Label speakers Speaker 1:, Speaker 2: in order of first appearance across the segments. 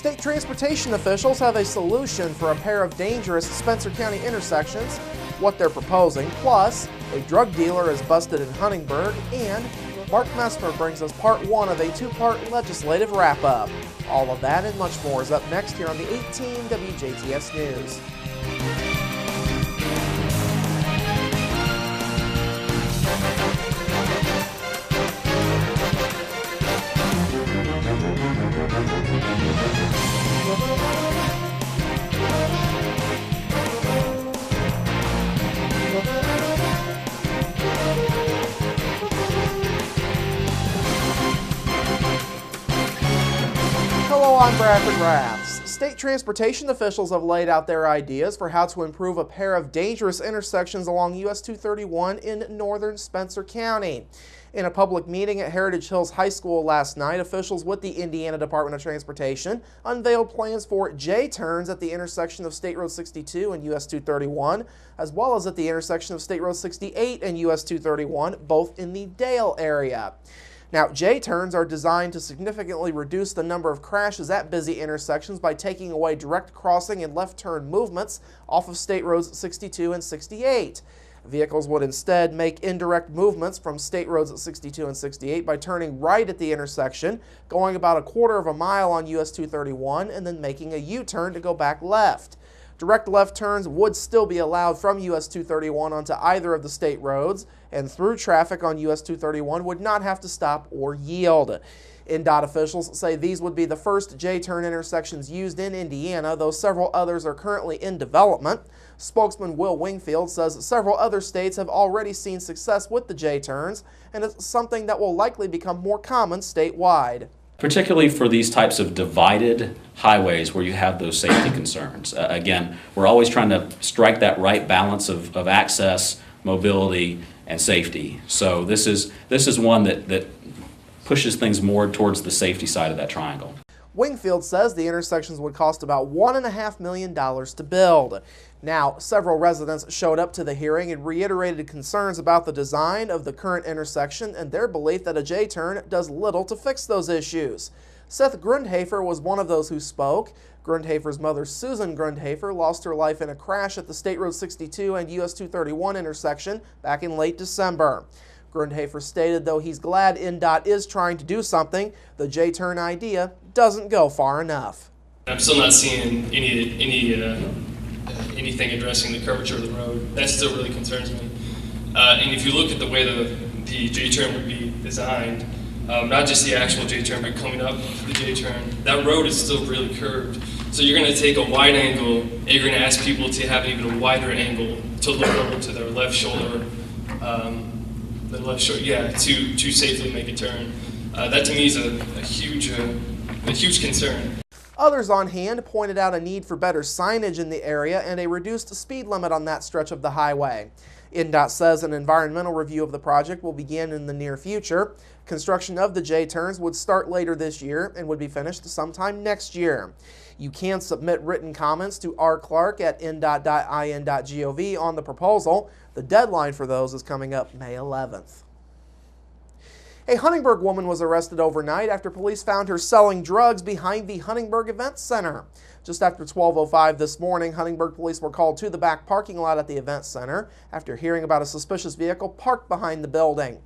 Speaker 1: State transportation officials have a solution for a pair of dangerous Spencer County intersections, what they're proposing, plus a drug dealer is busted in Huntingburg, and Mark Messmer brings us part one of a two-part legislative wrap-up. All of that and much more is up next here on the 18 WJTS News. Hello, I'm Bradford Raths. State transportation officials have laid out their ideas for how to improve a pair of dangerous intersections along US 231 in northern Spencer County. In a public meeting at Heritage Hills High School last night, officials with the Indiana Department of Transportation unveiled plans for JTurns at the intersection of State Road 62 and US 231, as well as at the intersection of State Road 68 and US 231, both in the Dale area. Now, J-turns are designed to significantly reduce the number of crashes at busy intersections by taking away direct crossing and left turn movements off of State Roads 62 and 68. Vehicles would instead make indirect movements from State Roads 62 and 68 by turning right at the intersection, going about a quarter of a mile on US 231, and then making a U-turn to go back left. Direct left turns would still be allowed from US 231 onto either of the state roads, and through traffic on US 231 would not have to stop or yield. INDOT officials say these would be the first J-turn intersections used in Indiana, though several others are currently in development. Spokesman Will Wingfield says several other states have already seen success with the J-turns, and it's something that will likely become more common statewide.
Speaker 2: Particularly for these types of divided highways where you have those safety concerns. Again, we're always trying to strike that right balance of access, mobility, and safety. So this is one that pushes things more towards the safety side of that triangle.
Speaker 1: Wingfield says the intersections would cost about $1.5 million to build. Now, several residents showed up to the hearing and reiterated concerns about the design of the current intersection and their belief that a J-turn does little to fix those issues. Seth Grundhafer was one of those who spoke. Grundhafer's mother, Susan Grundhafer, lost her life in a crash at the State Road 62 and US 231 intersection back in late December. Grundhafer stated though he's glad INDOT is trying to do something, the J-turn idea doesn't go far enough.
Speaker 3: I'm still not seeing anything addressing the curvature of the road. That still really concerns me. And if you look at the way the J-turn would be designed, not just the actual J-turn, but coming up to the J-turn, that road is still really curved. So you're going to take a wide angle, and you're going to ask people to have an even wider angle to look over to their left shoulder, to safely make a turn. That to me is a huge concern.
Speaker 1: Others on hand pointed out a need for better signage in the area and a reduced speed limit on that stretch of the highway. INDOT says an environmental review of the project will begin in the near future. Construction of the J-turns would start later this year and would be finished sometime next year. You can submit written comments to rclark@indot.in.gov on the proposal. The deadline for those is coming up May 11th. A Huntingburg woman was arrested overnight after police found her selling drugs behind the Huntingburg Event Center. Just after 12:05 this morning, Huntingburg police were called to the back parking lot at the event center after hearing about a suspicious vehicle parked behind the building.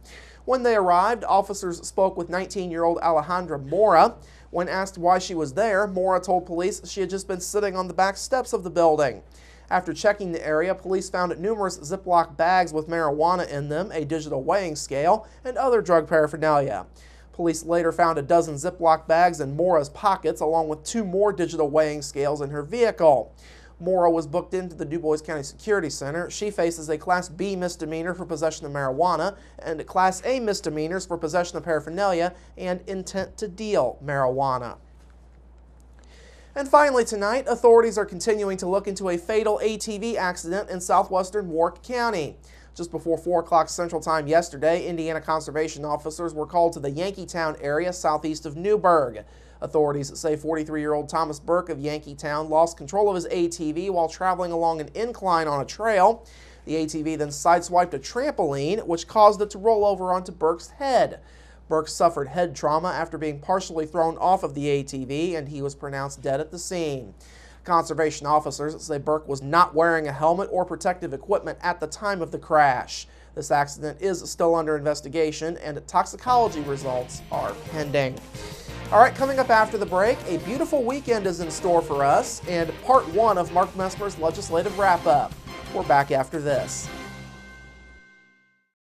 Speaker 1: When they arrived, officers spoke with 19-year-old Alejandra Mora. When asked why she was there, Mora told police she had just been sitting on the back steps of the building. After checking the area, police found numerous Ziploc bags with marijuana in them, a digital weighing scale, and other drug paraphernalia. Police later found a dozen Ziploc bags in Mora's pockets, along with 2 more digital weighing scales in her vehicle. Mora was booked into the DuBois County Security Center. She faces a Class B misdemeanor for possession of marijuana and Class A misdemeanors for possession of paraphernalia and intent to deal marijuana. And finally tonight, authorities are continuing to look into a fatal ATV accident in southwestern Warwick County. Just before 4 o'clock Central Time yesterday, Indiana conservation officers were called to the Yankeetown area southeast of Newburgh. Authorities say 43-year-old Thomas Burke of Yankeetown lost control of his ATV while traveling along an incline on a trail. The ATV then sideswiped a trampoline, which caused it to roll over onto Burke's head. Burke suffered head trauma after being partially thrown off of the ATV, and he was pronounced dead at the scene. Conservation officers say Burke was not wearing a helmet or protective equipment at the time of the crash. This accident is still under investigation, and toxicology results are pending. All right, coming up after the break, a beautiful weekend is in store for us, and part one of Mark Messmer's legislative wrap-up. We're back after this.